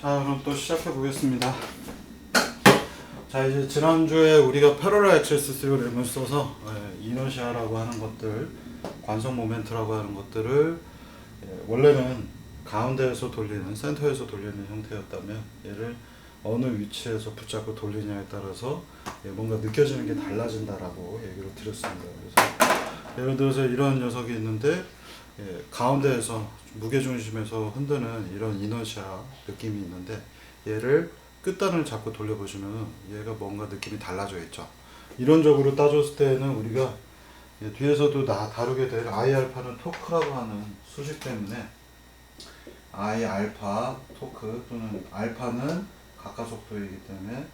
자, 그럼 또 시작해 보겠습니다. 자, 이제 지난주에 우리가 패러럴 액세스 스리램을 써서 이너시아라고 하는 것들, 관성 모멘트라고 하는 것들을 원래는 가운데에서 돌리는, 센터에서 돌리는 형태였다면 얘를 어느 위치에서 붙잡고 돌리냐에 따라서 뭔가 느껴지는 게 달라진다라고 얘기를 드렸습니다. 그래서 예를 들어서 이런 녀석이 있는데 가운데에서 무게중심에서 흔드는 이런 이너시아 느낌이 있는데 얘를 끝단을 잡고 돌려보시면 얘가 뭔가 느낌이 달라져 있죠. 이론적으로 따졌을 때는 우리가 뒤에서도 다루게 될 I 알파는 토크라고 하는 수식 때문에 I 알파 토크 또는 알파는 가까속도이기 때문에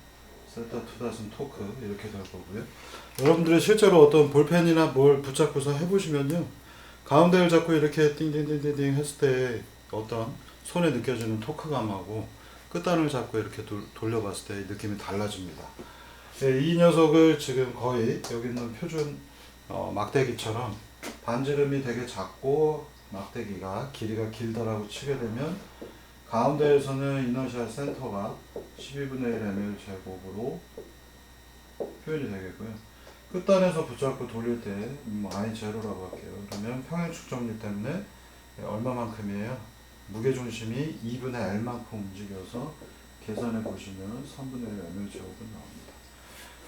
세타 투닷은 토크 이렇게 될 거고요. 여러분들이 실제로 어떤 볼펜이나 뭘 붙잡고서 해보시면요, 가운데를 잡고 이렇게 띵띵띵띵띵 했을 때 어떤 손에 느껴지는 토크감하고 끝단을 잡고 이렇게 돌려봤을 때 느낌이 달라집니다. 이 녀석을 지금 거의 여기 있는 표준 막대기처럼 반지름이 되게 작고 막대기가 길이가 길다라고 치게 되면 가운데에서는 이너시아 센터가 12분의 1 ml 제곱으로 표현이 되겠고요. 끝단에서 붙잡고 돌릴 때 I0라고 할게요. 그러면 평행 축적률 때문에 얼마만큼이에요? 무게중심이 2분의 L만큼 움직여서 계산해 보시면 3분의 1 ml 제곱은 나옵니다.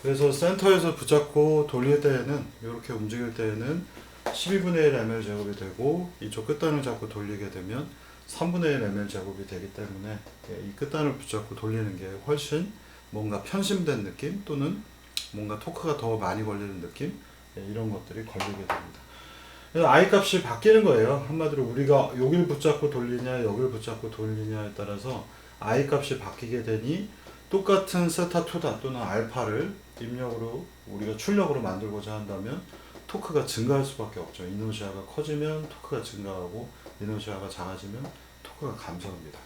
그래서 센터에서 붙잡고 돌릴 때에는 이렇게 움직일 때에는 12분의 1 ml 제곱이 되고 이쪽 끝단을 잡고 돌리게 되면 3분의 1 ml 제곱이 되기 때문에 이 끝단을 붙잡고 돌리는 게 훨씬 뭔가 편심된 느낌 또는 뭔가 토크가 더 많이 걸리는 느낌 이런 것들이 걸리게 됩니다. 그래서 I 값이 바뀌는 거예요. 한마디로 우리가 여길 붙잡고 돌리냐 여길 붙잡고 돌리냐에 따라서 I 값이 바뀌게 되니 똑같은 세타 투다 또는 알파를 입력으로 우리가 출력으로 만들고자 한다면 토크가 증가할 수밖에 없죠. 이너시아가 커지면 토크가 증가하고 이너시아가 작아지면 토크가 감소합니다.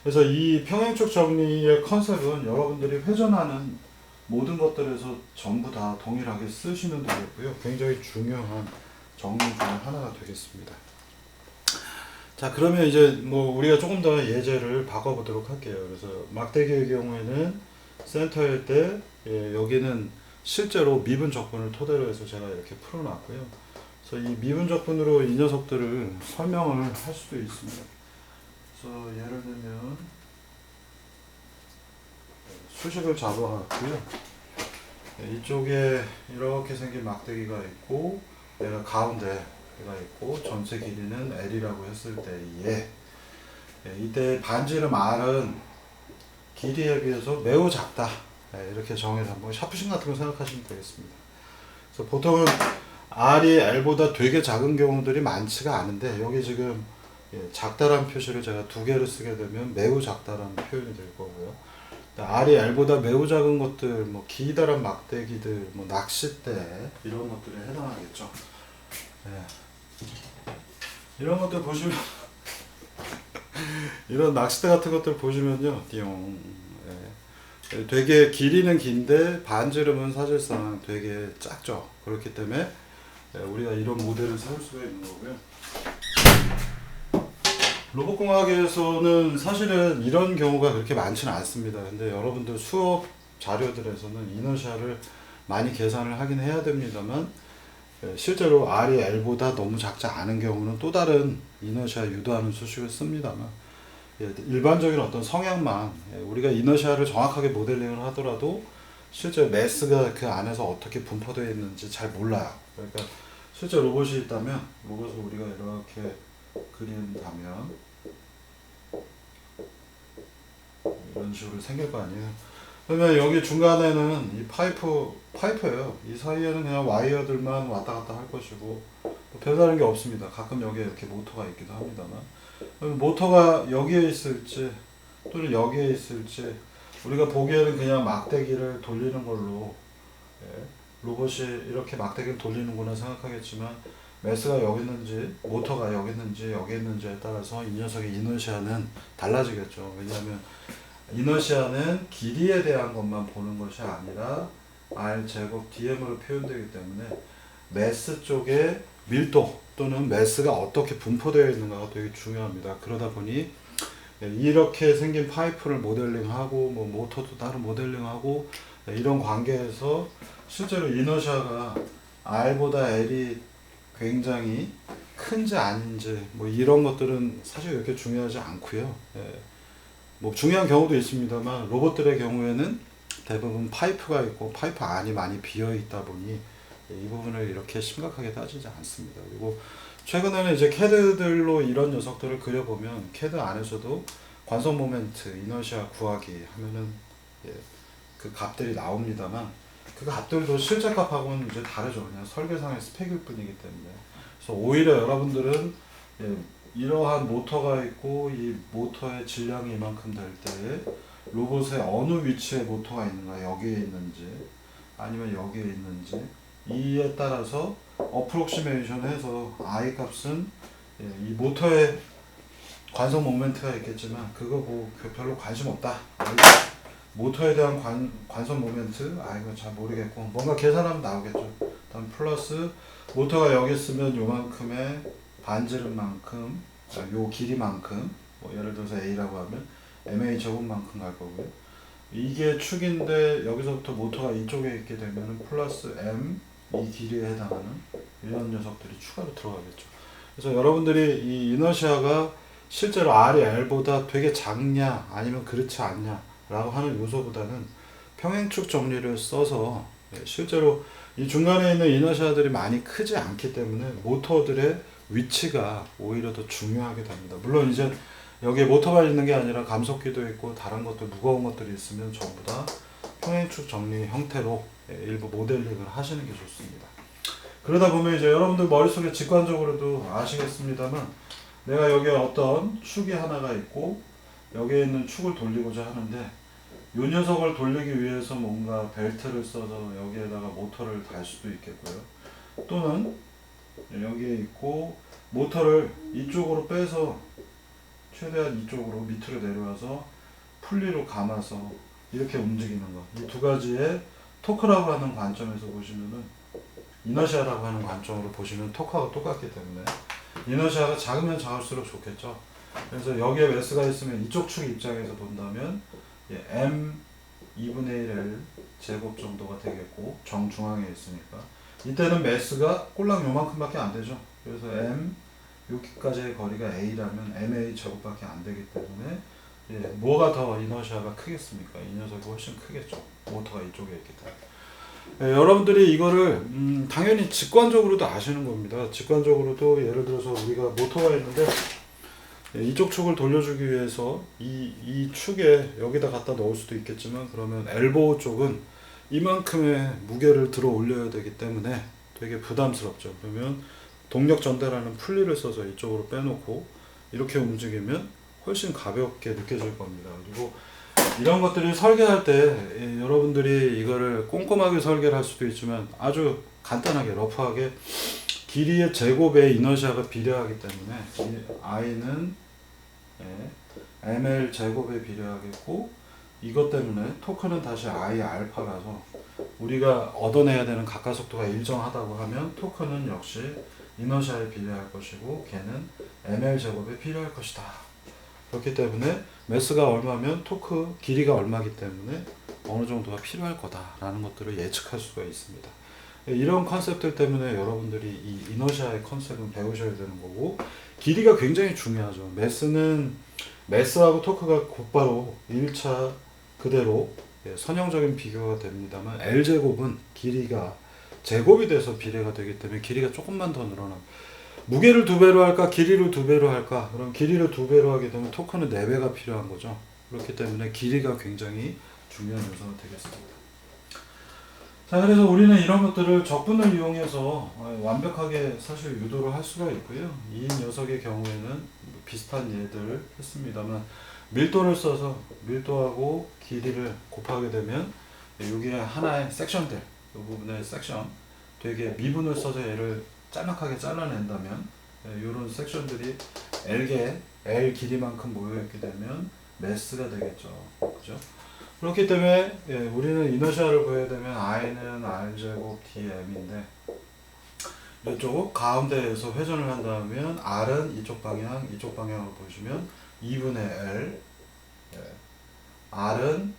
그래서 이 평행축 정리의 컨셉은 여러분들이 회전하는 모든 것들에서 전부 다 동일하게 쓰시면 되겠고요. 굉장히 중요한 정리 중에 하나가 되겠습니다. 자, 그러면 이제 뭐 우리가 조금 더 예제를 바꿔보도록 할게요. 그래서 막대기의 경우에는 센터일 때 여기는 실제로 미분 적분을 토대로 해서 제가 이렇게 풀어놨고요. 그래서 이 미분 적분으로 이 녀석들을 설명을 할 수도 있습니다. 그래서 예를 들면 수식을 잡아왔고요. 이쪽에 이렇게 생긴 막대기가 있고 얘가 가운데가 있고 전체 길이는 L이라고 했을 때에 이때 반지름 R은 길이에 비해서 매우 작다 이렇게 정해서 한번 샤프심 같은 거 생각하시면 되겠습니다. 그래서 보통은 R이 L보다 되게 작은 경우들이 많지가 않은데 여기 지금 작다란 표시를 제가 두 개를 쓰게 되면 매우 작다라는 표현이 될 거고요. R이 L보다 매우 작은 것들, 뭐 기다란 막대기들, 뭐 낚싯대 이런 것들에 해당하겠죠. 이런 것들 보시면 이런 낚싯대 같은 것들 보시면요, 띠용. 되게 길이는 긴데 반지름은 사실상 되게 작죠. 그렇기 때문에 우리가 이런 모델을 세울 수가 있는 거고요. 로봇공학에서는 사실은 이런 경우가 그렇게 많지는 않습니다. 근데 여러분들 수업 자료들에서는 이너시아를 많이 계산을 하긴 해야 됩니다만 실제로 R이 L보다 너무 작지 않은 경우는 또 다른 이너시아 유도하는 수식을 씁니다만 일반적인 어떤 성향만 우리가 이너시아를 정확하게 모델링을 하더라도 실제 매스가 그 안에서 어떻게 분포되어 있는지 잘 몰라요. 그러니까 실제 로봇이 있다면 로봇을 우리가 이렇게 그린다면 이런 식으로 생길 거 아니에요. 그러면 여기 중간에는 이 파이프예요. 이 사이에는 그냥 와이어들만 왔다 갔다 할 것이고 별다른 게 없습니다. 가끔 여기에 이렇게 모터가 있기도 합니다만 모터가 여기에 있을지 또는 여기에 있을지 우리가 보기에는 그냥 막대기를 돌리는 걸로 로봇이 이렇게 막대기를 돌리는구나 생각하겠지만 매스가 여기 있는지 모터가 여기 있는지 여기 있는지에 따라서 이 녀석의 이너시아는 달라지겠죠. 왜냐하면 이너시아는 길이에 대한 것만 보는 것이 아니라 R 제곱 dm으로 표현되기 때문에 매스 쪽의 밀도 또는 매스가 어떻게 분포되어 있는가가 되게 중요합니다. 그러다 보니 이렇게 생긴 파이프를 모델링하고 뭐 모터도 따로 모델링하고 이런 관계에서 실제로 이너시아가 R보다 L이 굉장히 큰지 아닌지 뭐 이런 것들은 사실 그렇게 중요하지 않고요. 뭐 중요한 경우도 있습니다만 로봇들의 경우에는 대부분 파이프가 있고 파이프 안이 많이 비어 있다 보니 이 부분을 이렇게 심각하게 따지지 않습니다. 그리고 최근에는 이제 캐드들로 이런 녀석들을 그려보면 캐드 안에서도 관성 모멘트, 이너시아 구하기 하면은 그 값들이 나옵니다만 그 값들도 실제 값하고는 이제 다르죠. 그냥 설계상의 스펙일 뿐이기 때문에. 그래서 오히려 여러분들은 이러한 모터가 있고 이 모터의 질량이 이만큼 될 때 로봇의 어느 위치에 모터가 있는가, 여기에 있는지 아니면 여기에 있는지 이에 따라서 어프록시메이션 해서 I 값은 이 모터에 관성 모멘트가 있겠지만 그거 뭐 별로 관심 없다. 모터에 대한 관성 모멘트 이거 잘 모르겠고 뭔가 계산하면 나오겠죠. 다음 플러스 모터가 여기 있으면 요만큼의 반지름만큼 요 길이만큼 뭐 예를 들어서 A라고 하면 MA 제곱만큼 갈 거고요. 이게 축인데 여기서부터 모터가 이쪽에 있게 되면 플러스 M 이 길이에 해당하는 이런 녀석들이 추가로 들어가겠죠. 그래서 여러분들이 이 이너시아가 실제로 R이 L보다 되게 작냐 아니면 그렇지 않냐 라고 하는 요소보다는 평행축 정리를 써서 실제로 이 중간에 있는 이너시아들이 많이 크지 않기 때문에 모터들의 위치가 오히려 더 중요하게 됩니다. 물론 이제 여기에 모터가 있는 게 아니라 감속기도 있고 다른 것들 무거운 것들이 있으면 전부 다 평행축 정리 형태로 일부 모델링을 하시는 게 좋습니다. 그러다 보면 이제 여러분들 머릿속에 직관적으로도 아시겠습니다만 내가 여기에 어떤 축이 하나가 있고 여기에 있는 축을 돌리고자 하는데 이 녀석을 돌리기 위해서 뭔가 벨트를 써서 여기에다가 모터를 달 수도 있겠고요. 또는 여기에 있고 모터를 이쪽으로 빼서 최대한 이쪽으로 밑으로 내려와서 풀리로 감아서 이렇게 움직이는 것. 이 두 가지의 토크라고 하는 관점에서 보시면은 이너시아라고 하는 관점으로 보시면 토크하고 똑같기 때문에 이너시아가 작으면 작을수록 좋겠죠. 그래서 여기에 매스가 있으면 이쪽 축 입장에서 본다면 M 2분의 1L 제곱 정도가 되겠고 정중앙에 있으니까 이때는 매스가 꼴랑 요만큼밖에 안 되죠. 그래서 M 여기까지의 거리가 A라면 MA 제곱밖에 안 되기 때문에 뭐가 더 이너시아가 크겠습니까? 이 녀석이 훨씬 크겠죠. 모터가 이쪽에 있기 때문에. 여러분들이 이거를 당연히 직관적으로도 아시는 겁니다. 직관적으로도 예를 들어서 우리가 모터가 있는데 이쪽 축을 돌려주기 위해서 이 축에 여기다 갖다 넣을 수도 있겠지만 그러면 엘보우 쪽은 이만큼의 무게를 들어 올려야 되기 때문에 되게 부담스럽죠. 그러면 동력 전달하는 풀리를 써서 이쪽으로 빼놓고 이렇게 움직이면 훨씬 가볍게 느껴질 겁니다. 그리고 이런 것들이 설계할 때 여러분들이 이거를 꼼꼼하게 설계를 할 수도 있지만 아주 간단하게 러프하게 길이의 제곱에 이너시아가 비례하기 때문에 이 I는 ML 제곱에 비례하겠고 이것 때문에 토크는 다시 I 알파라서 우리가 얻어내야 되는 가까속도가 일정하다고 하면 토크는 역시 이너시아에 비례할 것이고 걔는 ML 제곱에 비례할 것이다. 그렇기 때문에 매스가 얼마면 토크 길이가 얼마기 때문에 어느 정도가 필요할 거다라는 것들을 예측할 수가 있습니다. 이런 컨셉들 때문에 여러분들이 이 이너시아의 컨셉은 배우셔야 되는 거고 길이가 굉장히 중요하죠. 매스하고 토크가 곧바로 1차 그대로 선형적인 비교가 됩니다만 L제곱은 길이가 제곱이 돼서 비례가 되기 때문에 길이가 조금만 더 늘어납니다. 무게를 2배로 할까 길이를 2배로 할까 그럼 길이를 2배로 하게 되면 토크는 4배가 필요한 거죠. 그렇기 때문에 길이가 굉장히 중요한 요소가 되겠습니다. 자, 그래서 우리는 이런 것들을 적분을 이용해서 완벽하게 사실 유도를 할 수가 있고요. 이 녀석의 경우에는 비슷한 예들을 했습니다만 밀도를 써서 밀도하고 길이를 곱하게 되면 여기에 하나의 섹션들 이 부분의 섹션 되게 미분을 써서 얘를 짤막하게 잘라낸다면 이런 섹션들이 L 길이만큼 모여있게 되면 매스가 되겠죠. 그죠? 그렇기 때문에 우리는 이너시아를 구해야 되면 I는 R제곱 DM인데 이쪽 가운데에서 회전을 한다면 R은 이쪽 방향으로 보시면 2분의 L, 예. R은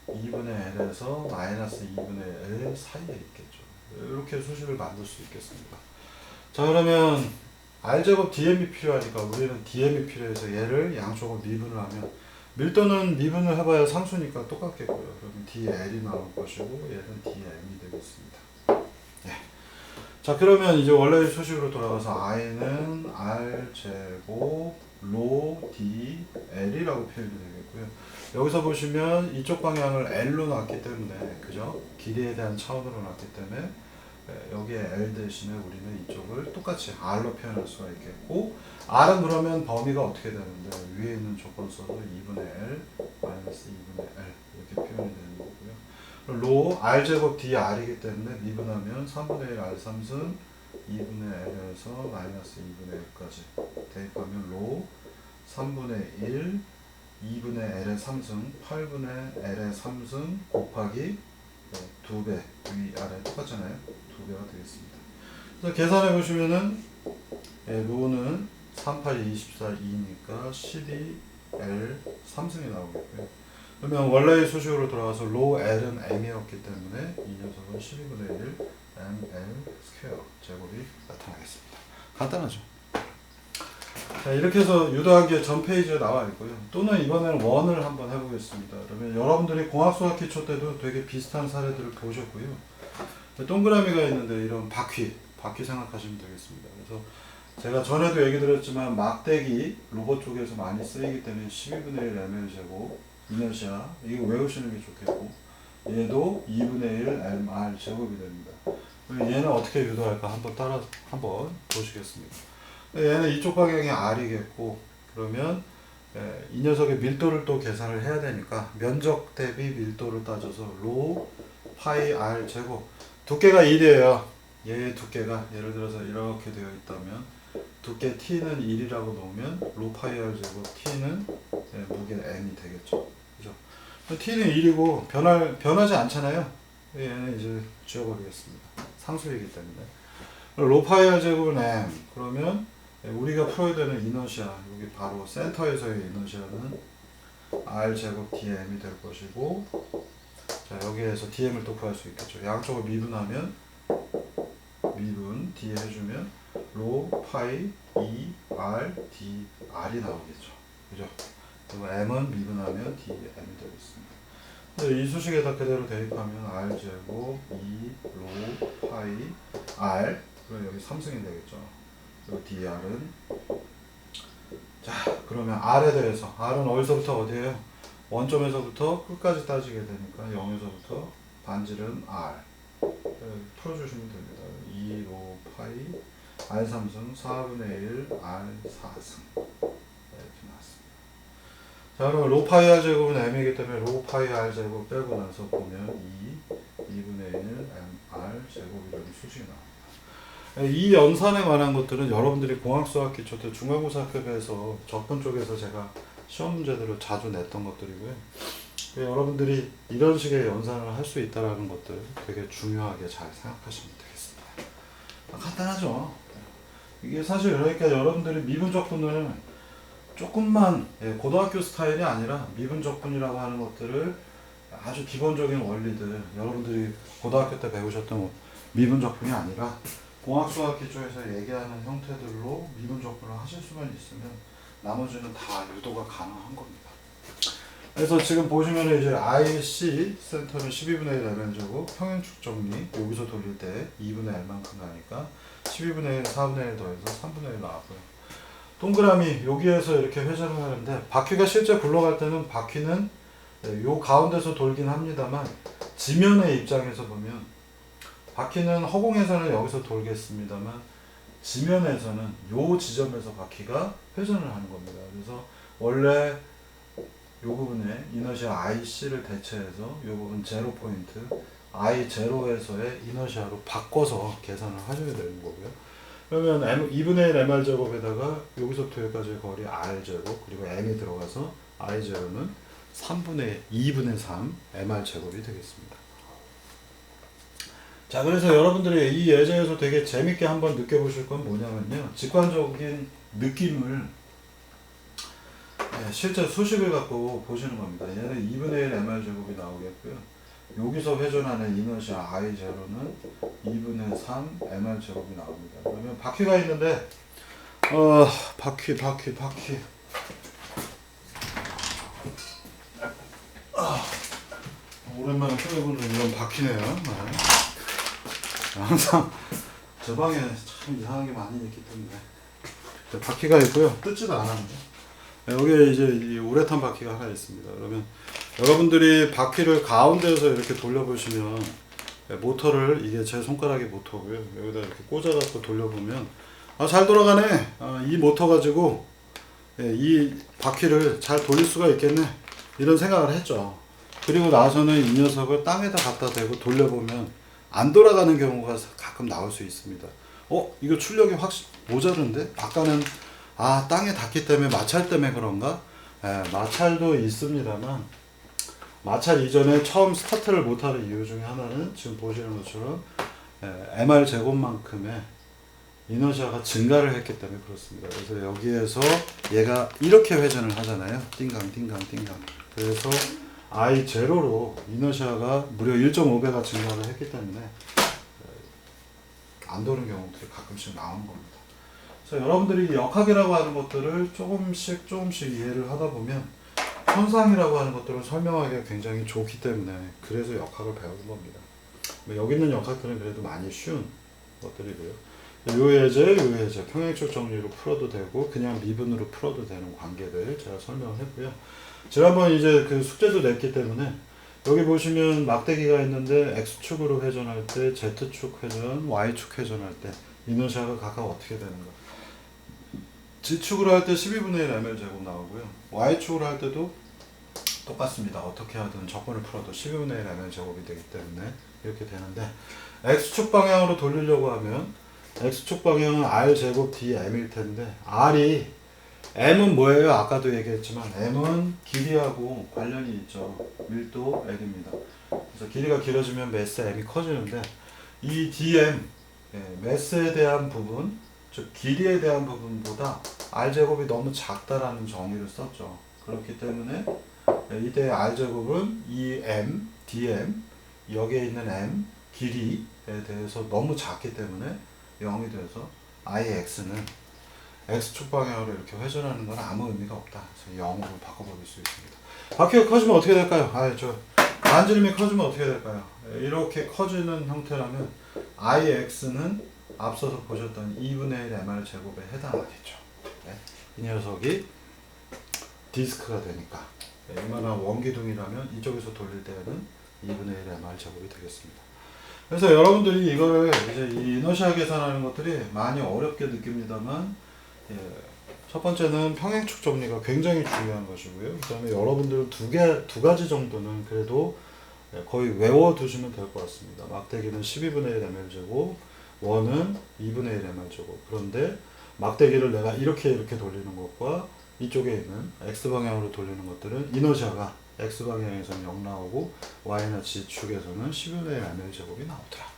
2분의 L에서 마이너스 2분의 L 사이에 있겠죠. 이렇게 수식을 만들 수 있겠습니다. 자, 그러면 R제곱 DM이 필요하니까 우리는 DM이 필요해서 얘를 양쪽을 미분을 하면, 밀도는 미분을 해봐야 상수니까 똑같겠고요. 그러면 DL이 나올 것이고 얘는 DM이 되겠습니다. 예. 자, 그러면 이제 원래의 수식으로 돌아가서 I는 R제곱 로 DL이라고 표현이 되겠고요. 여기서 보시면 이쪽 방향을 L로 놨기 때문에, 그죠? 길이에 대한 차원으로 놨기 때문에 여기에 L 대신에 우리는 이쪽을 똑같이 R로 표현할 수가 있겠고, R은 그러면 범위가 어떻게 되는데, 위에 있는 조건 써서 2분의 L 마이너스 2분의 L 이렇게 표현이 되는 거고요. 로 R제곱 DR이기 때문에 미분하면 3분의 1 R 3승 2분의 L에서 마이너스 2분의 L까지 대입하면 로 3분의 1 2분의 L의 3승 8분의 L의 3승 곱하기 2배 위아래 똑같잖아요. 2배가 되겠습니다. 그래서 계산해 보시면은 로는 3, 8, 24, 2니까 12L 3승이 나오겠고요. 그러면 원래의 수식으로 돌아가서 로 L은 M이었기 때문에 이 녀석은 12분의 1 ML 스퀘어 제곱이 나타나겠습니다. 간단하죠. 자, 이렇게 해서 유도하기에 전 페이지에 나와 있고요. 또는 이번에는 원을 한번 해보겠습니다. 그러면 여러분들이 공학수학 기초 때도 되게 비슷한 사례들을 보셨고요. 동그라미가 있는데 이런 바퀴 생각하시면 되겠습니다. 그래서 제가 전에도 얘기 드렸지만 막대기 로봇 쪽에서 많이 쓰이기 때문에 12분의 1 ml 제곱 이너시아 이거 외우시는 게 좋겠고, 얘도 2분의 1 mr 제곱이 됩니다. 얘는 어떻게 유도할까 한번 보시겠습니다. 얘는 이쪽 방향이 R이겠고, 그러면 이 녀석의 밀도를 또 계산을 해야 되니까 면적 대비 밀도를 따져서 로 파이 R 제곱, 두께가 1이에요. 얘의 두께가 예를 들어서 이렇게 되어 있다면 두께 T는 1이라고 놓으면 로 파이 R 제곱 T는 무게 M이 되겠죠. 그죠? T는 1이고 변하지 않잖아요. 얘는 이제 지워버리겠습니다. 상수이기 때문에. 로 파이 R 제곱은 M. 그러면 우리가 풀어야 되는 이너시아, 여기 바로 센터에서의 이너시아는 R 제곱 DM이 될 것이고, 자, 여기에서 DM을 또 구할 수 있겠죠. 양쪽을 미분하면 미분 D 해주면 로 파이 E R D R이 나오겠죠. 그죠? 그리고 M은 미분하면 DM이 되겠습니다. 이 수식에다 그대로 대입하면 R 제곱 E 로 파이 R, 그럼 여기 3승이 되겠죠. 그리고 DR은, 자, 그러면 R에 대해서, R은 어디서부터 어디에요? 원점에서부터 끝까지 따지게 되니까 0에서부터 반지름 R 풀어주시면 됩니다. 2 로 파이 R 3승 4분의 1 R 4승 이렇게 나왔습니다. 자, 그럼 로 파이 R 제곱은 M이기 때문에 로 파이 R 제곱 빼고 나서 보면 2분의 1 MR 제곱이라는 수식이 나옵니다. 이 연산에 관한 것들은 여러분들이 공학수학 기초 때 중간고사급에서 접근 쪽에서 제가 시험 문제들을 자주 냈던 것들이고요. 여러분들이 이런 식의 연산을 할 수 있다는 것들 되게 중요하게 잘 생각하시면 되겠습니다. 간단하죠. 이게 사실 그러니까 여러분들이 미분적분을 조금만 고등학교 스타일이 아니라 미분적분이라고 하는 것들을 아주 기본적인 원리들, 여러분들이 고등학교 때 배우셨던 미분적분이 아니라 공학수학 기초에서 얘기하는 형태들로 미분적분을 하실 수만 있으면 나머지는 다 유도가 가능한 겁니다. 그래서 지금 보시면 이제 IC 센터는 12분의 1 L제곱 평행축 정리 여기서 돌릴 때 2분의 L만큼 가니까 12분의 1 4분의 1 더해서 3분의 1 나왔고요. 동그라미 여기에서 이렇게 회전을 하는데 바퀴가 실제 굴러갈 때는 바퀴는 요 가운데서 돌긴 합니다만 지면의 입장에서 보면 바퀴는 허공에서는 여기서 돌겠습니다만 지면에서는 요 지점에서 바퀴가 회전을 하는 겁니다. 그래서 원래 요 부분에 이너시아 IC를 대체해서 요 부분 제로 포인트 I0에서의 이너시아로 바꿔서 계산을 하셔야 되는 거고요. 그러면 2분의 1 MR 제곱에다가 여기서부터 여기까지의 거리 R 제곱 그리고 M이 들어가서 I0는 2분의 3 MR 제곱이 되겠습니다. 자, 그래서 여러분들이 이 예제에서 되게 재밌게 한번 느껴보실 건 뭐냐면요. 직관적인 느낌을 실제 수식을 갖고 보시는 겁니다. 얘는 2분의 1 mr 제곱이 나오겠고요. 여기서 회전하는 이너시아 I0는 2분의 3 mr 제곱이 나옵니다. 그러면 바퀴가 있는데 바퀴 오랜만에 꺼내보는 이런 바퀴네요. 네. 항상 제 방에 참 이상한 게 많이 있기 때문에 바퀴가 있고요. 뜯지도 않았는데 여기에 이제 이 우레탄 바퀴가 하나 있습니다. 그러면 여러분들이 바퀴를 가운데에서 이렇게 돌려보시면 모터를, 이게 제 손가락이 모터고요. 여기다 이렇게 꽂아갖고 돌려보면 잘 돌아가네. 이 모터 가지고 이 바퀴를 잘 돌릴 수가 있겠네. 이런 생각을 했죠. 그리고 나서는 이 녀석을 땅에다 갖다 대고 돌려보면 안 돌아가는 경우가 가끔 나올 수 있습니다. 이거 출력이 모자른데? 아까는 땅에 닿기 때문에 마찰 때문에 그런가? 마찰도 있습니다만, 마찰 이전에 처음 스타트를 못하는 이유 중에 하나는 지금 보시는 것처럼 mr 제곱만큼의 이너시아가 증가를 했기 때문에 그렇습니다. 그래서 여기에서 얘가 이렇게 회전을 하잖아요. 띵강. 그래서 I0로 이너시아가 무려 1.5배가 증가를 했기 때문에 안 도는 경우들이 가끔씩 나오는 겁니다. 그래서 여러분들이 역학이라고 하는 것들을 조금씩 이해를 하다 보면 현상이라고 하는 것들을 설명하기가 굉장히 좋기 때문에 그래서 역학을 배우는 겁니다. 여기 있는 역학들은 그래도 많이 쉬운 것들이고요. 요 예제, 평행축 정리로 풀어도 되고 그냥 미분으로 풀어도 되는 관계들 제가 설명을 했고요. 지난번 이제 그 숙제도 냈기 때문에 여기 보시면 막대기가 있는데 X축으로 회전할 때, Z축 회전, Y축 회전할 때 이너시아가 각각 어떻게 되는가. G축으로 할 때 12분의 1 mr 제곱 나오고요. Y축으로 할 때도 똑같습니다. 어떻게 하든 적분을 풀어도 12분의 1 mr 제곱이 되기 때문에 이렇게 되는데, X축 방향으로 돌리려고 하면 X축 방향은 R제곱 dm일 텐데, M은 뭐예요? 아까도 얘기했지만 M은 길이하고 관련이 있죠. 밀도 L입니다. 그래서 길이가 길어지면 매스 M이 커지는데, 이 dm, 매스에 대한 부분, 즉 길이에 대한 부분보다 R제곱이 너무 작다라는 정의를 썼죠. 그렇기 때문에 이때 R제곱은 이 M, dm, 여기에 있는 M, 길이에 대해서 너무 작기 때문에 0이 돼서 Ix는 X축 방향으로 이렇게 회전하는 건 아무 의미가 없다. 그래서 0으로 바꿔버릴 수 있습니다. 바퀴가 커지면 어떻게 될까요? 반지름이 커지면 어떻게 될까요? 이렇게 커지는 형태라면 Ix는 앞서서 보셨던 2분의 1 mr 제곱에 해당하겠죠. 이 녀석이 디스크가 되니까 이만한 원기둥이라면 이쪽에서 돌릴 때는 2분의 1 mr 제곱이 되겠습니다. 그래서 여러분들이 이거를 이제 이 이너시아 계산하는 것들이 많이 어렵게 느낍니다만, 첫 번째는 평행축 정리가 굉장히 중요한 것이고요. 그 다음에 여러분들은 두 가지 정도는 그래도 거의 외워두시면 될 것 같습니다. 막대기는 12분의 1 mr 제곱, 원은 2분의 1 mr 제곱. 그런데 막대기를 내가 이렇게 돌리는 것과 이쪽에 있는 X방향으로 돌리는 것들은 이너시아가 X방향에서는 0 나오고 Y나 G축에서는 10분의 1 mr 제곱이 나오더라.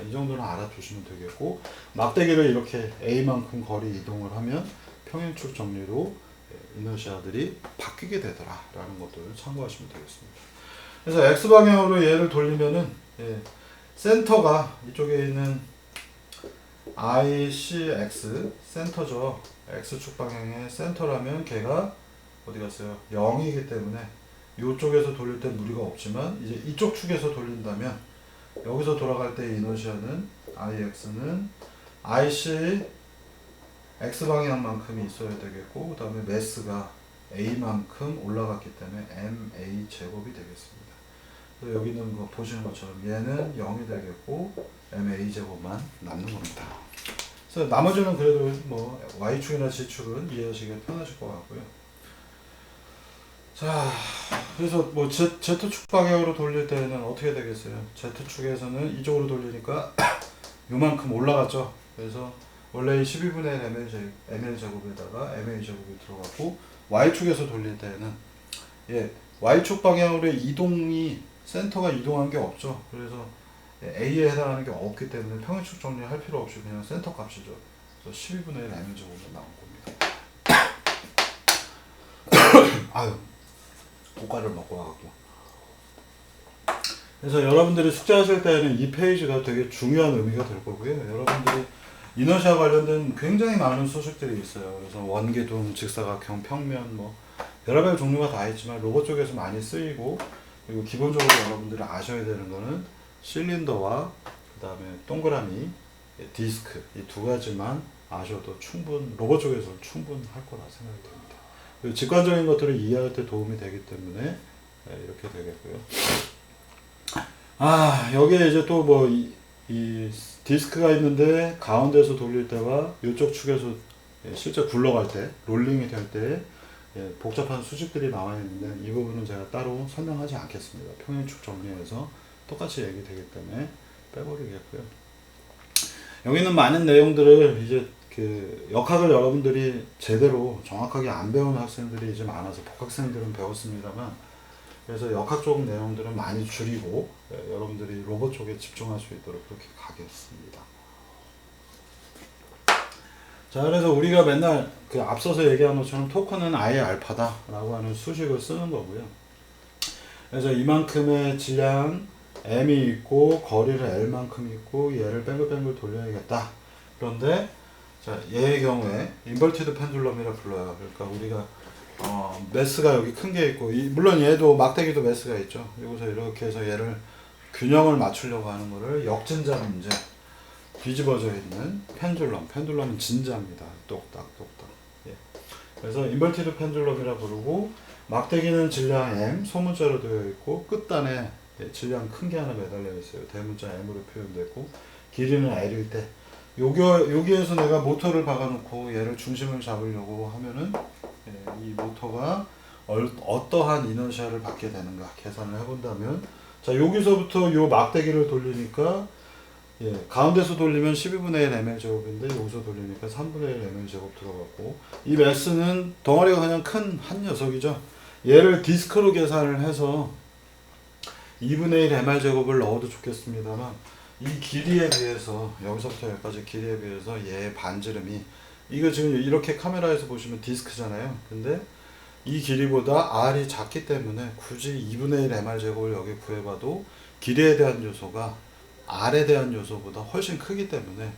이 정도는 알아두시면 되겠고, 막대기를 이렇게 A만큼 거리 이동을 하면 평행축 정리로 이너시아들이 바뀌게 되더라 라는 것들을 참고하시면 되겠습니다. 그래서 X방향으로 얘를 돌리면은 센터가 이쪽에 있는 ICX 센터죠. X축 방향의 센터라면 걔가 어디 갔어요? 0이기 때문에 이쪽에서 돌릴 때 무리가 없지만, 이제 이쪽 축에서 돌린다면 여기서 돌아갈 때 이너시아는 IX는 IC X방향만큼이 있어야 되겠고, 그 다음에 매스가 A만큼 올라갔기 때문에 MA 제곱이 되겠습니다. 그래서 여기 있는 거 보시는 것처럼 얘는 0이 되겠고 MA 제곱만 남는 겁니다. 그래서 나머지는 그래도 뭐 Y축이나 G축은 이해하시기 편하실 것 같고요. 자, 그래서 뭐 Z축 방향으로 돌릴 때는 어떻게 되겠어요? Z축에서는 이쪽으로 돌리니까 요만큼 올라갔죠. 그래서 원래 12분의 1 ml 제곱에다가 MA 제곱이 들어갔고, Y축에서 돌릴 때는 Y축 방향으로의 이동이, 센터가 이동한 게 없죠. 그래서 A에 해당하는 게 없기 때문에 평행축 정리할 필요 없이 그냥 센터 값이죠. 그래서 12분의 1 ml 제곱이 나온 겁니다. 아유, 고가를 먹고 와갖고. 그래서 여러분들이 숙제하실 때는 이 페이지가 되게 중요한 의미가 될 거고요. 여러분들이 이너시아 관련된 굉장히 많은 소식들이 있어요. 그래서 원기둥, 직사각형, 평면, 뭐 별의별 종류가 다 있지만 로봇 쪽에서 많이 쓰이고, 그리고 기본적으로 여러분들이 아셔야 되는 거는 실린더와 그 다음에 동그라미, 디스크, 이 두 가지만 아셔도 로봇 쪽에서는 충분할 거라 생각이 됩니다. 그리고 직관적인 것들을 이해할 때 도움이 되기 때문에 이렇게 되겠고요. 여기에 이제 또 뭐 이 디스크가 있는데 가운데서 돌릴 때와 이쪽 축에서 실제 굴러갈 때, 롤링이 될 때 복잡한 수식들이 나와 있는데 이 부분은 제가 따로 설명하지 않겠습니다. 평행축 정리해서 똑같이 얘기되기 때문에 빼버리겠고요. 여기 있는 많은 내용들을 이제 그 역학을 여러분들이 제대로 정확하게 안 배운 학생들이 이제 많아서 복학생들은 배웠습니다만, 그래서 역학 쪽 내용들은 많이 줄이고 여러분들이 로봇 쪽에 집중할 수 있도록 그렇게 가겠습니다. 자, 그래서 우리가 맨날 그 앞서서 얘기한 것처럼 토크는 아예 알파다 라고 하는 수식을 쓰는 거고요. 그래서 이만큼의 질량 m이 있고 거리를 l만큼 있고 얘를 뱅글뱅글 돌려야겠다. 그런데 자, 얘의 경우에 인버티드 펜듈럼이라 불러요. 그러니까 우리가 매스가 여기 큰 게 있고, 물론 얘도 막대기도 매스가 있죠. 여기서 이렇게 해서 얘를 균형을 맞추려고 하는 거를 역진자 문제, 뒤집어져 있는 펜듈럼은 진자입니다. 똑딱똑딱. 예. 그래서 인버티드 펜듈럼이라 부르고, 막대기는 질량 m 소문자로 되어 있고 끝단에 질량 큰 게 하나 매달려 있어요. 대문자 m으로 표현됐고, 길이는 l일 때 여기에서 내가 모터를 박아놓고 얘를 중심을 잡으려고 하면은 이 모터가 어떠한 이너시아를 받게 되는가 계산을 해본다면, 자, 여기서부터 요 막대기를 돌리니까 가운데서 돌리면 12분의 1 ml 제곱인데 여기서 돌리니까 3분의 1 ml 제곱 들어갔고, 이 매스는 덩어리가 그냥 큰 한 녀석이죠. 얘를 디스크로 계산을 해서 2분의 1 mr 제곱을 넣어도 좋겠습니다만, 이 길이에 비해서 여기서부터 여기까지 길이에 비해서 얘의 반지름이, 이거 지금 이렇게 카메라에서 보시면 디스크잖아요. 근데 이 길이보다 r이 작기 때문에 굳이 2분의 1 mr 제곱을 여기 구해봐도 길이에 대한 요소가 r에 대한 요소보다 훨씬 크기 때문에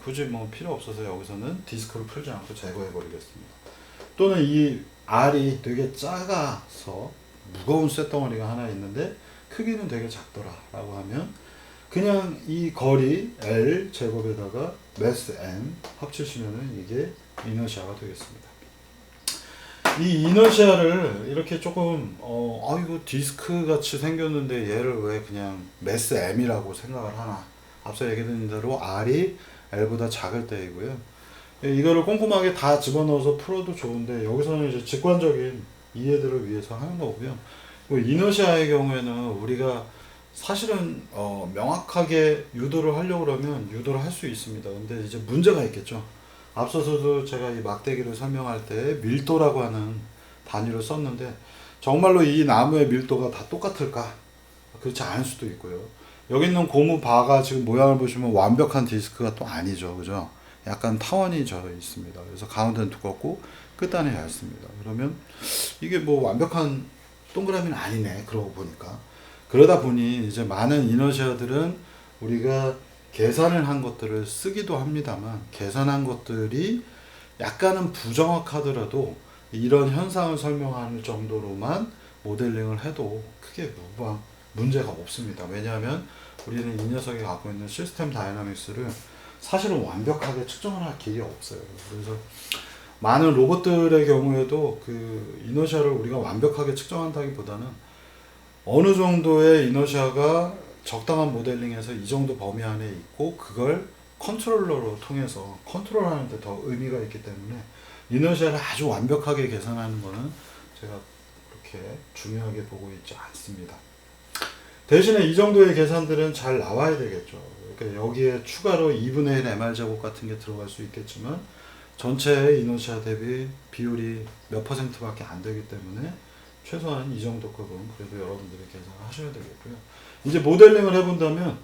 굳이 뭐 필요 없어서 여기서는 디스크로 풀지 않고 제거해 버리겠습니다. 또는 이 r이 되게 작아서 무거운 쇳덩어리가 하나 있는데 크기는 되게 작더라 라고 하면 그냥 이 거리 L 제곱에다가 매스 M 합치시면은 이게 이너시아가 되겠습니다. 이 이너시아를 이렇게 조금 이거 디스크 같이 생겼는데 얘를 왜 그냥 매스 M이라고 생각을 하나, 앞서 얘기드린 대로 R이 L보다 작을 때이고요. 이거를 꼼꼼하게 다 집어넣어서 풀어도 좋은데 여기서는 이제 직관적인 이해들을 위해서 하는 거고요. 이너시아의 경우에는 우리가 사실은 명확하게 유도를 하려고 그러면 유도를 할 수 있습니다. 근데 이제 문제가 있겠죠. 앞서서도 제가 이 막대기를 설명할 때 밀도라고 하는 단위를 썼는데 정말로 이 나무의 밀도가 다 똑같을까? 그렇지 않을 수도 있고요. 여기 있는 고무 바가 지금 모양을 보시면 완벽한 디스크가 또 아니죠. 그죠? 약간 타원이 져 있습니다. 그래서 가운데는 두껍고 끝단이 얇습니다. 그러면 이게 뭐 완벽한 동그라미는 아니네. 그러고 보니까. 그러다 보니 이제 많은 이너시아들은 우리가 계산을 한 것들을 쓰기도 합니다만, 계산한 것들이 약간은 부정확하더라도 이런 현상을 설명하는 정도로만 모델링을 해도 크게 문제가 없습니다. 왜냐하면 우리는 이 녀석이 갖고 있는 시스템 다이나믹스를 사실은 완벽하게 측정을 할 길이 없어요. 그래서 많은 로봇들의 경우에도 그 이너시아를 우리가 완벽하게 측정한다기보다는 어느 정도의 이너시아가 적당한 모델링에서 이 정도 범위 안에 있고 그걸 컨트롤러로 통해서 컨트롤하는 데 더 의미가 있기 때문에 이너시아를 아주 완벽하게 계산하는 것은 제가 그렇게 중요하게 보고 있지 않습니다. 대신에 이 정도의 계산들은 잘 나와야 되겠죠. 그러니까 여기에 추가로 2분의 1 mr 제곱 같은 게 들어갈 수 있겠지만 전체의 이너시아 대비 비율이 몇 %밖에 안 되기 때문에 최소한 이 정도 급은 그래도 여러분들이 계산을 하셔야 되겠고요. 이제 모델링을 해본다면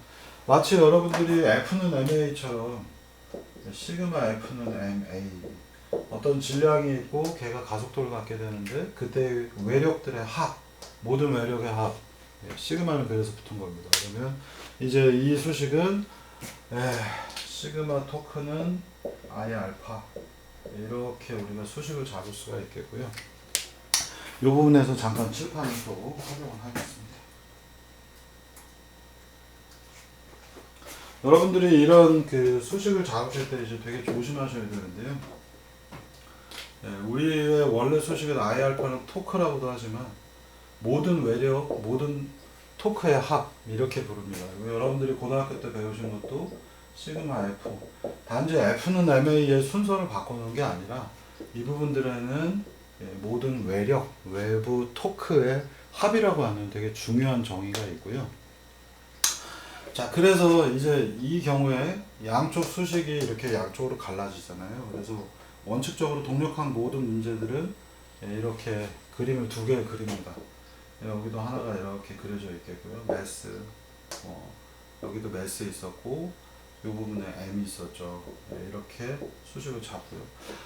마치 여러분들이 F는 MA처럼 시그마 F는 MA, 어떤 질량이 있고 걔가 가속도를 갖게 되는데 그때 외력들의 합, 모든 외력의 합, 시그마는 그래서 붙은 겁니다. 그러면 이제 이 수식은 시그마 토크는 I 알파, 이렇게 우리가 수식을 잡을 수가 있겠고요. 이 부분에서 잠깐 칠판을 또 활용을 하겠습니다. 여러분들이 이런 그 수식을 잡으실 때 이제 되게 조심하셔야 되는데요. 우리의 원래 수식은 I 알파는 토크라고도 하지만 모든 외력, 모든 토크의 합 이렇게 부릅니다. 여러분들이 고등학교 때 배우신 것도 시그마 F. 단지 F는 MA의 순서를 바꾸는 게 아니라 이 부분들에는 모든 외력, 외부 토크의 합이라고 하는 되게 중요한 정의가 있고요. 자, 그래서 이제 이 경우에 양쪽 수식이 이렇게 양쪽으로 갈라지잖아요. 그래서 원칙적으로 동력학 모든 문제들은 이렇게 그림을 두 개 그립니다. 여기도 하나가 이렇게 그려져 있겠고요. 매스, 여기도 매스 있었고, 이 부분에 M이 있었죠. 이렇게 수식을 잡고요.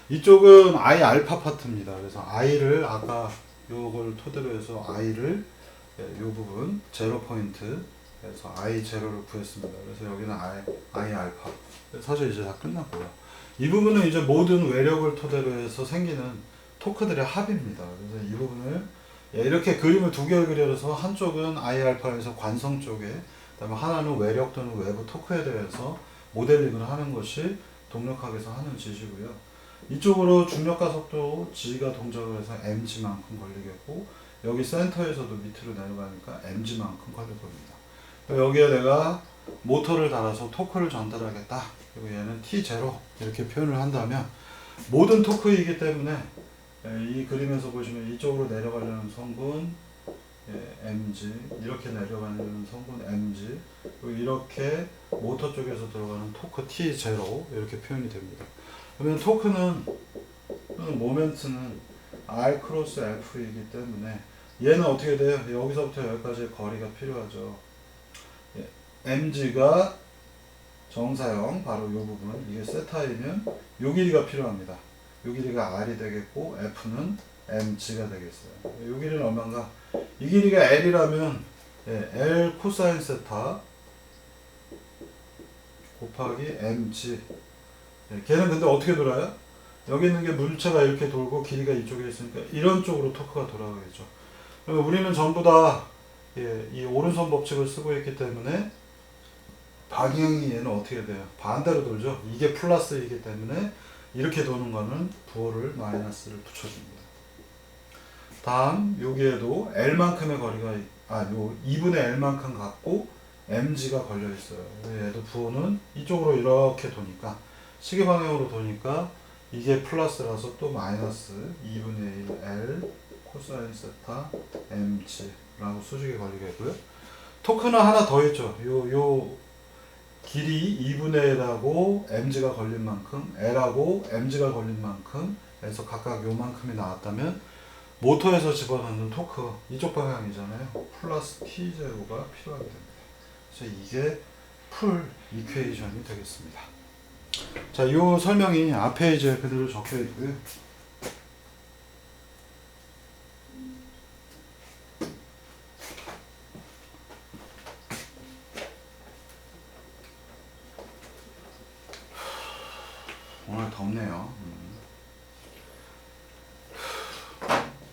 이쪽은 I 알파 파트입니다. 그래서 I를 아까 요걸 토대로 해서 I를 요 부분 제로 포인트 그래서 I 제로를 구했습니다. 그래서 여기는 I 알파. 사실 이제 다 끝났고요. 이 부분은 이제 모든 외력을 토대로 해서 생기는 토크들의 합입니다. 그래서 이 부분을 이렇게 그림을 두 개를 그려서 한쪽은 I 알파에서 관성 쪽에, 그다음에 하나는 외력 또는 외부 토크에 대해서 모델링을 하는 것이 동력학에서 하는 짓이고요. 이쪽으로 중력과 속도 G가 동작을 해서 mg만큼 걸리겠고, 여기 센터에서도 밑으로 내려가니까 mg만큼 걸릴 겁니다. 여기에 내가 모터를 달아서 토크를 전달하겠다. 그리고 얘는 T0 이렇게 표현을 한다면 모든 토크이기 때문에 이 그림에서 보시면 이쪽으로 내려가려는 성분 mg, 이렇게 내려가려는 성분 mg, 그리고 이렇게 모터 쪽에서 들어가는 토크 T0 이렇게 표현이 됩니다. 그러면 토크는 모멘트는 R 크로스 F이기 때문에 얘는 어떻게 돼요? 여기서부터 여기까지의 거리가 필요하죠. mg가 정사형, 바로 이 부분, 이게 세타이면 요 길이가 필요합니다. 요 길이가 r이 되겠고 f는 mg가 되겠어요. 요 길이는 얼마인가? 이 길이가 l이라면 l 코사인 세타 곱하기 mg. 걔는 근데 어떻게 돌아요? 여기 있는 게 물체가 이렇게 돌고 길이가 이쪽에 있으니까 이런 쪽으로 토크가 돌아가겠죠. 그러면 우리는 전부 다 이 오른손 법칙을 쓰고 있기 때문에 방향이 얘는 어떻게 돼요? 반대로 돌죠. 이게 플러스이기 때문에 이렇게 도는 거는 부호를 마이너스를 붙여줍니다. 다음 여기에도 L만큼의 거리가 요 2분의 L만큼 갖고 mg가 걸려 있어요. 얘도 부호는 이쪽으로 이렇게 도니까 시계 방향으로 도니까 이게 플러스라서 또 마이너스 2분의 1 L 코사인 세타 mg라고 수식이 걸리겠고요. 토크는 하나 더 있죠. 요 길이 2분의 1하고 mg가 걸린 만큼, l하고 mg가 걸린 만큼 해서 각각 요만큼이 나왔다면 모터에서 집어넣는 토크, 이쪽 방향이잖아요. 플러스 T0가 필요하게 됩니다. 그래서 이게 풀 이퀘이션이 되겠습니다. 자, 요 설명이 앞에 이제 그대로 적혀 있고요. 오늘 덥네요.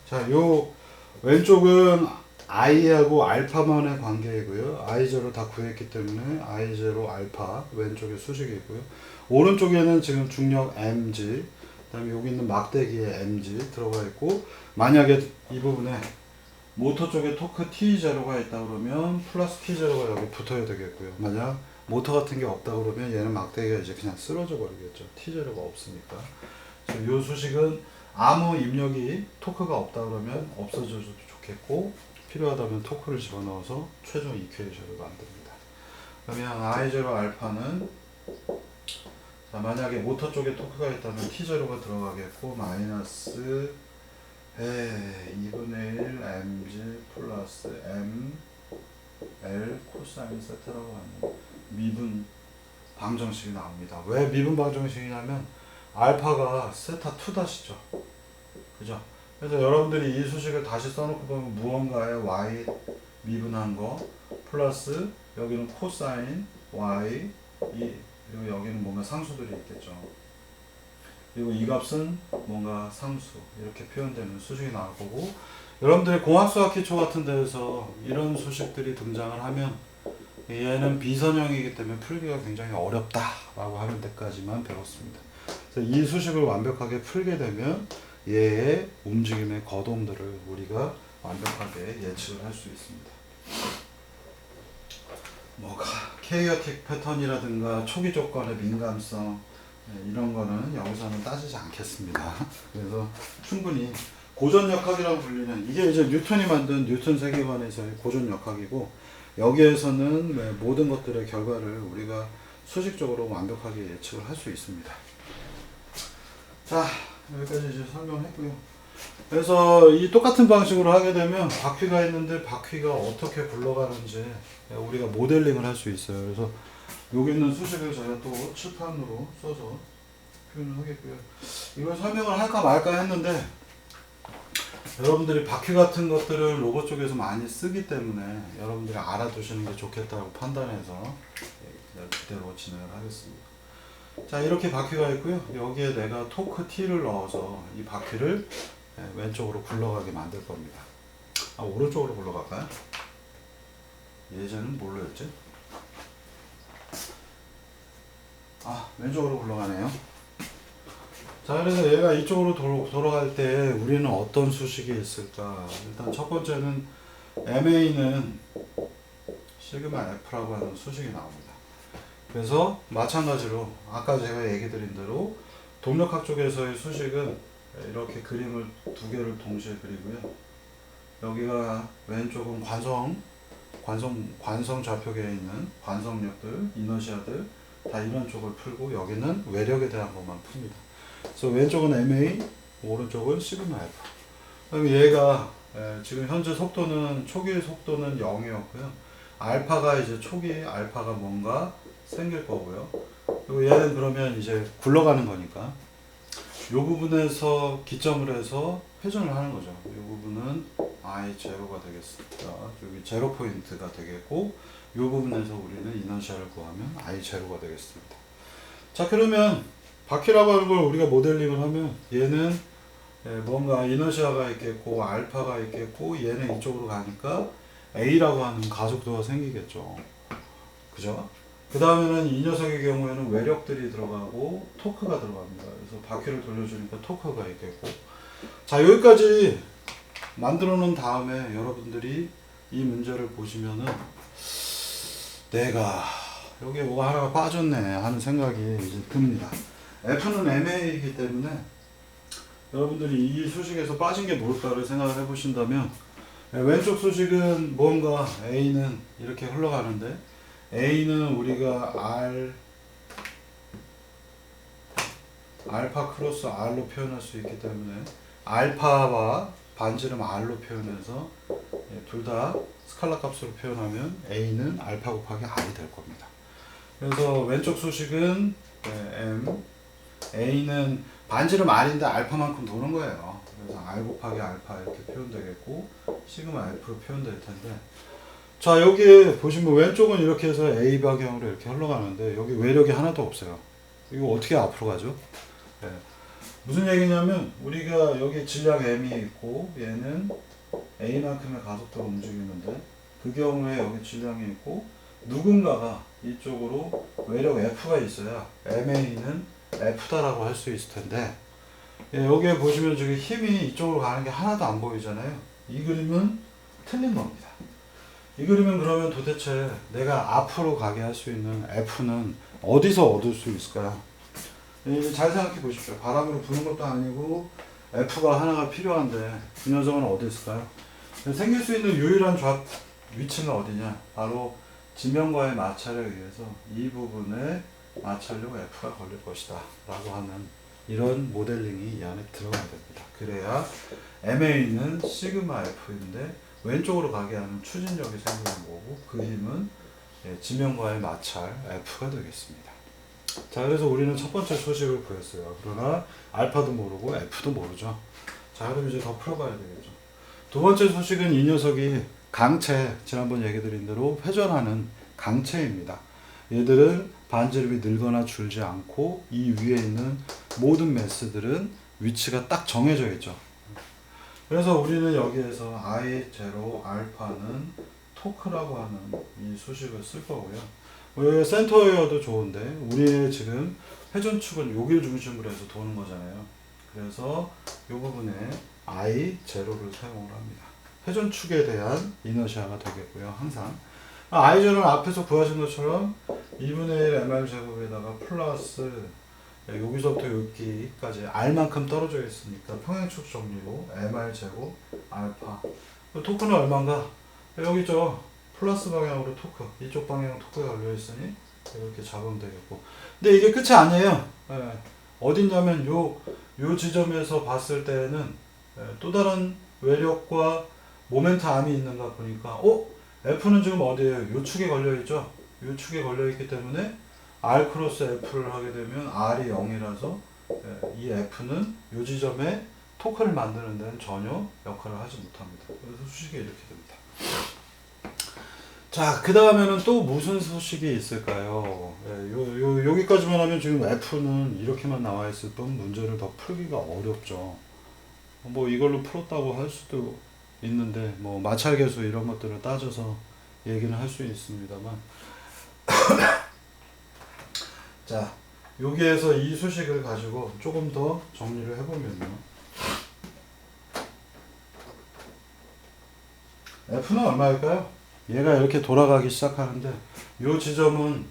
자, 요 왼쪽은 i하고 알파만의 관계이고요. i0 다 구했기 때문에 i0 알파 왼쪽에 수식이 있고요. 오른쪽에는 지금 중력 mg, 그다음에 여기 있는 막대기에 mg 들어가 있고, 만약에 이 부분에 모터 쪽에 토크 T0가 있다 그러면 플러스 T0가 여기 붙어야 되겠고요. 만약 모터 같은 게 없다 그러면 얘는 막대기가 이제 그냥 쓰러져 버리겠죠. T0가 없으니까. 이 수식은 아무 입력이 토크가 없다 그러면 없어져도 좋겠고, 필요하다면 토크를 집어넣어서 최종 이퀘이션을 만듭니다. 그러면 I0 알파는, 자, 만약에 모터 쪽에 토크가 있다면 T0가 들어가겠고, 마이너스 2분의 1 mg 플러스 m l 코사인 세타라고 하는 미분 방정식이 나옵니다. 왜 미분 방정식이냐면 알파가 세타 2-죠. 그죠? 그래서 여러분들이 이 수식을 다시 써놓고 보면 무언가의 y 미분한 거 플러스 여기는 코사인 y 그리고 여기는 뭔가 상수들이 있겠죠. 그리고 이 값은 뭔가 상수 이렇게 표현되는 수식이 나올 거고, 여러분들이 공학수학 기초 같은 데에서 이런 수식들이 등장을 하면 얘는 비선형이기 때문에 풀기가 굉장히 어렵다라고 하는 데까지만 배웠습니다. 그래서 이 수식을 완벽하게 풀게 되면 얘의 움직임의 거동들을 우리가 완벽하게 예측을 할 수 있습니다. 뭐 케이어틱 패턴이라든가 초기 조건의 민감성 이런 거는 여기서는 따지지 않겠습니다. 그래서 충분히 고전역학이라고 불리는, 이게 이제 뉴턴이 만든 뉴턴 세계관에서의 고전역학이고, 여기에서는 모든 것들의 결과를 우리가 수식적으로 완벽하게 예측을 할 수 있습니다. 자, 여기까지 이제 설명했고요. 그래서 이 똑같은 방식으로 하게 되면 바퀴가 있는데 바퀴가 어떻게 굴러가는지 우리가 모델링을 할 수 있어요. 그래서 여기 있는 수식을 제가 또 칠판으로 써서 표현을 하겠고요. 이걸 설명을 할까 말까 했는데 여러분들이 바퀴 같은 것들을 로봇 쪽에서 많이 쓰기 때문에 여러분들이 알아두시는 게 좋겠다고 판단해서 그대로 진행을 하겠습니다. 자, 이렇게 바퀴가 있고요. 여기에 내가 토크 T를 넣어서 이 바퀴를 왼쪽으로 굴러가게 만들 겁니다. 오른쪽으로 굴러갈까요? 예전은 뭘로 했지? 왼쪽으로 굴러가네요. 자, 그래서 얘가 이쪽으로 돌아갈 때 우리는 어떤 수식이 있을까? 일단 첫 번째는 MA는 시그마 F라고 하는 수식이 나옵니다. 그래서 마찬가지로 아까 제가 얘기 드린 대로 동력학 쪽에서의 수식은 이렇게 그림을 두 개를 동시에 그리고요. 여기가 왼쪽은 관성 좌표계에 있는 관성력들, 이너시아들 다 이런 쪽을 풀고, 여기는 외력에 대한 것만 풉니다. 그래서 왼쪽은 MA, 오른쪽은 시그마 F. 그럼 얘가 지금 현재 속도는, 초기 속도는 0이었고요. 알파가 이제 초기 알파가 뭔가 생길 거고요. 그리고 얘는 그러면 이제 굴러가는 거니까 이 부분에서 기점을 해서 회전을 하는 거죠. 이 부분은 I0가 되겠습니다. 여기 제로 포인트가 되겠고, 이 부분에서 우리는 이너시아를 구하면 I0가 되겠습니다. 자, 그러면 바퀴라고 하는 걸 우리가 모델링을 하면 얘는 뭔가 이너시아가 있겠고 알파가 있겠고, 얘는 이쪽으로 가니까 A라고 하는 가속도가 생기겠죠. 그죠? 그 다음에는 이 녀석의 경우에는 외력들이 들어가고 토크가 들어갑니다. 그래서 바퀴를 돌려주니까 토크가 있겠고. 자, 여기까지 만들어 놓은 다음에 여러분들이 이 문제를 보시면은 내가 여기에 뭐가 하나가 빠졌네 하는 생각이 이제 듭니다. F는 MA이기 때문에 여러분들이 이 수식에서 빠진 게 뭘까를 생각을 해 보신다면, 왼쪽 수식은 뭔가 A는 이렇게 흘러가는데, A는 우리가 알파 크로스 R로 표현할 수 있기 때문에 알파와 반지름 R로 표현해서 둘 다 스칼라 값으로 표현하면 A는 알파 곱하기 R이 될 겁니다. 그래서 왼쪽 수식은 M, A는 반지름 R인데 알파만큼 도는 거예요. 그래서 R 곱하기 알파 이렇게 표현되겠고, 시그마 F로 표현될 텐데, 자, 여기에 보시면 왼쪽은 이렇게 해서 A 방향으로 이렇게 흘러가는데 여기 외력이 하나도 없어요. 이거 어떻게 앞으로 가죠? 네. 무슨 얘기냐면 우리가 여기 질량 M이 있고 얘는 A만큼의 가속도로 움직이는데, 그 경우에 여기 질량이 있고 누군가가 이쪽으로 외력 F가 있어야 MA는 F다라고 할 수 있을 텐데, 여기에 보시면 저기 힘이 이쪽으로 가는 게 하나도 안 보이잖아요. 이 그림은 틀린 겁니다. 이 그림은 그러면 도대체 내가 앞으로 가게 할 수 있는 F는 어디서 얻을 수 있을까요? 잘 생각해 보십시오. 바람으로 부는 것도 아니고 F가 하나가 필요한데 그 녀석은 어디 있을까요? 생길 수 있는 유일한 위치는 어디냐? 바로 지면과의 마찰에 의해서 이 부분에 마찰력 F가 걸릴 것이다 라고 하는 이런 모델링이 이 안에 들어가야 됩니다. 그래야 MA는 시그마 F인데 왼쪽으로 가게 하는 추진력이 생기는 거고, 그 힘은 지면과의 마찰 F가 되겠습니다. 자, 그래서 우리는 첫 번째 소식을 구했어요. 그러나 알파도 모르고 F도 모르죠. 자, 그럼 이제 더 풀어봐야 되겠죠. 두 번째 소식은 이 녀석이 강체, 지난번 얘기 드린 대로 회전하는 강체입니다. 얘들은 반지름이 늘거나 줄지 않고 이 위에 있는 모든 매스들은 위치가 딱 정해져 있죠. 그래서 우리는 여기에서 I0 알파는 토크라고 하는 이 수식을 쓸 거고요. 여기 센터웨어도 좋은데 우리의 지금 회전축은 여기를 중심으로 해서 도는 거잖아요. 그래서 이 부분에 I0를 사용을 합니다. 회전축에 대한 이너시아가 되겠고요. 항상 I0는 앞에서 구하신 것처럼 2분의 1 mr 제곱에다가 플러스 여기서부터 여기까지 R만큼 떨어져 있으니까 평행축 정리로 mr 제곱 알파. 토크는 얼마인가? 여기 있죠. 플러스 방향으로 토크. 이쪽 방향 토크가 걸려 있으니 이렇게 잡으면 되겠고. 근데 이게 끝이 아니에요. 어딨냐면 요 지점에서 봤을 때는 또 다른 외력과 모멘트 암이 있는가 보니까 F는 지금 어디에요? 요 축에 걸려 있죠. 요 축에 걸려 있기 때문에 R 크로스 F를 하게 되면 R이 0이라서 이 F는 요 지점에 토크를 만드는 데는 전혀 역할을 하지 못합니다. 그래서 수식이 이렇게 됩니다. 자, 그 다음에는 또 무슨 소식이 있을까요? 여기까지만 하면 지금 F는 이렇게만 나와 있을 뿐 문제를 더 풀기가 어렵죠. 뭐 이걸로 풀었다고 할 수도 있는데 뭐 마찰계수 이런 것들을 따져서 얘기는 할 수 있습니다만 자, 여기에서 이 수식을 가지고 조금 더 정리를 해보면요. F는 얼마일까요? 얘가 이렇게 돌아가기 시작하는데 이 지점은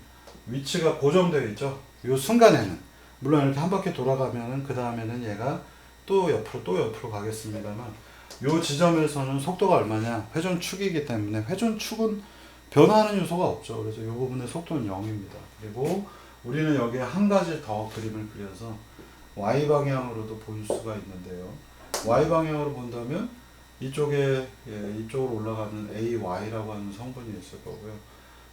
위치가 고정되어 있죠. 이 순간에는 물론 이렇게 한 바퀴 돌아가면은 그 다음에는 얘가 또 옆으로 가겠습니다만 이 지점에서는 속도가 얼마냐? 회전축이기 때문에 회전축은 변화하는 요소가 없죠. 그래서 이 부분의 속도는 0입니다. 그리고 우리는 여기에 한 가지 더 그림을 그려서 Y 방향으로도 볼 수가 있는데요. Y 방향으로 본다면 이쪽에 이쪽으로 올라가는 AY라고 하는 성분이 있을 거고요.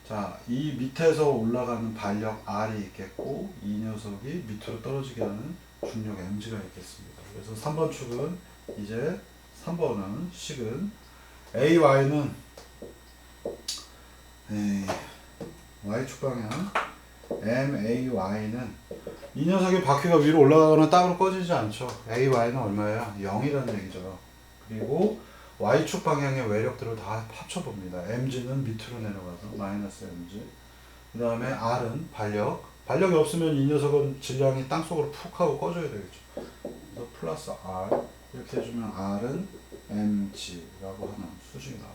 자, 이 밑에서 올라가는 반력 R이 있겠고 이 녀석이 밑으로 떨어지게 하는 중력 mg가 있겠습니다. 그래서 3번 축은 이제 3번은 식은 AY는 Y축 방향 MAY는 이 녀석의 바퀴가 위로 올라가거나 땅으로 꺼지지 않죠. AY는 얼마예요? 0이라는 얘기죠. 그리고 Y축 방향의 외력들을 다 합쳐봅니다. mg는 밑으로 내려가서 마이너스 mg. 그 다음에 R은 발력이 없으면 이 녀석은 질량이 땅속으로 푹 하고 꺼져야 되겠죠. 그래서 플러스 R 이렇게 해주면 R은 mg라고 하는 수식이 나옵니다.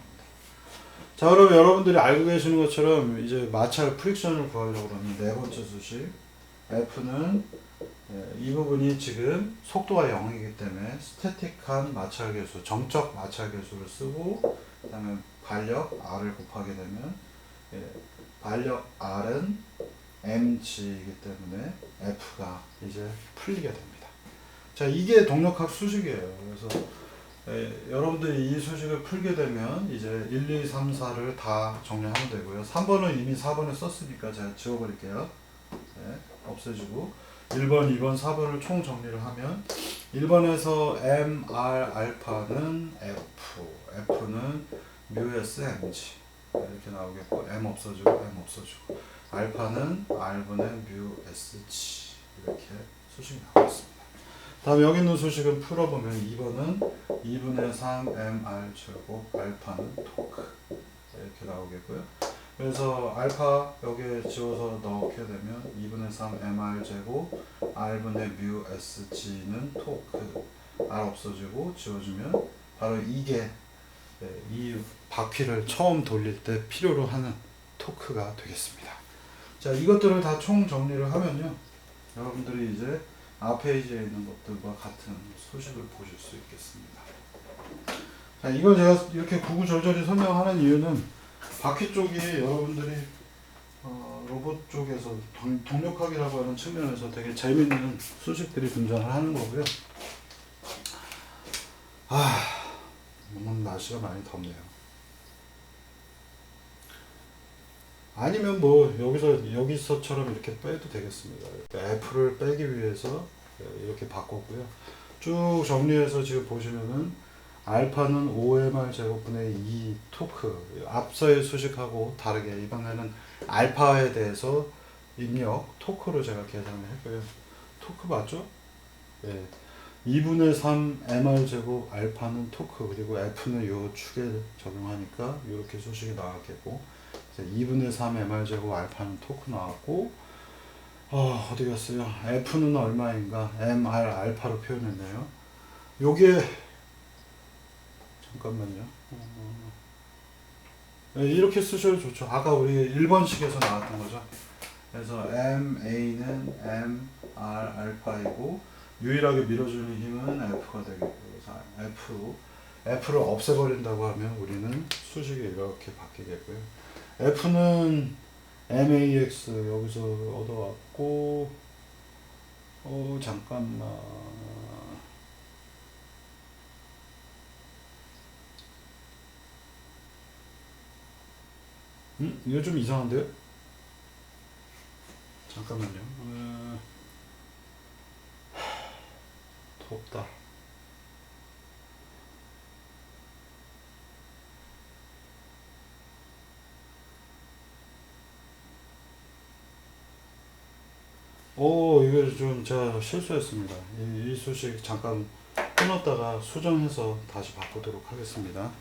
자, 그럼 여러분들이 알고 계시는 것처럼 이제 마찰 프릭션을 구하려고 그러면 네 번째 수식 F는 이 부분이 지금 속도가 0이기 때문에 스태틱한 마찰계수, 정적 마찰계수를 쓰고 그 다음에 반력 R을 곱하게 되면 반력 R은 mg이기 때문에 F가 이제 풀리게 됩니다. 자, 이게 동력학 수식이에요. 그래서 여러분들이 이 수식을 풀게 되면 이제 1, 2, 3, 4를 다 정리하면 되고요. 3번은 이미 4번에 썼으니까 제가 지워버릴게요. 없애주고 1번, 2번, 4번을 총 정리를 하면 1번에서 MR 알파는 F, F는 뮤S mg 이렇게 나오겠고 M 없어지고 M 없어지고 알파는 R분의 뮤 SG 이렇게 수식이 나오겠습니다. 다음 여기 있는 수식은 풀어보면 2번은 2분의 3 MR 제곱 알파는 토크 이렇게 나오겠고요. 그래서 알파 여기에 지워서 넣게 되면 2분의 3 MR 제곱 R분의 뮤 SG는 토크 R 없어지고 지워주면 바로 이게 이 바퀴를 처음 돌릴 때 필요로 하는 토크가 되겠습니다. 자, 이것들을 다 총 정리를 하면요. 여러분들이 이제 앞페이지에 있는 것들과 같은 소식을 보실 수 있겠습니다. 자, 이걸 제가 이렇게 구구절절히 설명하는 이유는 바퀴 쪽이 여러분들이 로봇 쪽에서 동력학이라고 하는 측면에서 되게 재밌는 수식들이 등장을 하는 거고요. 오늘 날씨가 많이 덥네요. 아니면 뭐 여기서처럼 이렇게 빼도 되겠습니다. 이렇게 F를 빼기 위해서 이렇게 바꿨고요. 쭉 정리해서 지금 보시면은 알파는 5mr 제곱분의 2 토크, 앞서의 수식하고 다르게 이번에는 알파에 대해서 입력 토크로 제가 계산을 했고요. 토크 맞죠? 예. 2분의 3 mr 제곱 알파는 토크, 그리고 F는 요 축에 적용하니까 이렇게 수식이 나왔겠고, 2분의 3 mr 제곱 알파는 토크 나왔고, 어디 갔어요? F는 얼마인가? mr 알파로 표현했네요. 요게 잠깐만요. 이렇게 쓰셔도 좋죠. 아까 우리 1번식에서 나왔던 거죠. 그래서 MA는 MR 알파이고 유일하게 밀어주는 힘은 F가 되겠고, 그래서 F를 없애버린다고 하면 우리는 수식이 이렇게 바뀌겠고요. F는 MAX 여기서 얻어왔고, 잠깐만. 이거 좀 이상한데요? 잠깐만요. 덥다. 이거 좀 제가 실수했습니다. 이 수식 잠깐 끊었다가 수정해서 다시 바꾸도록 하겠습니다.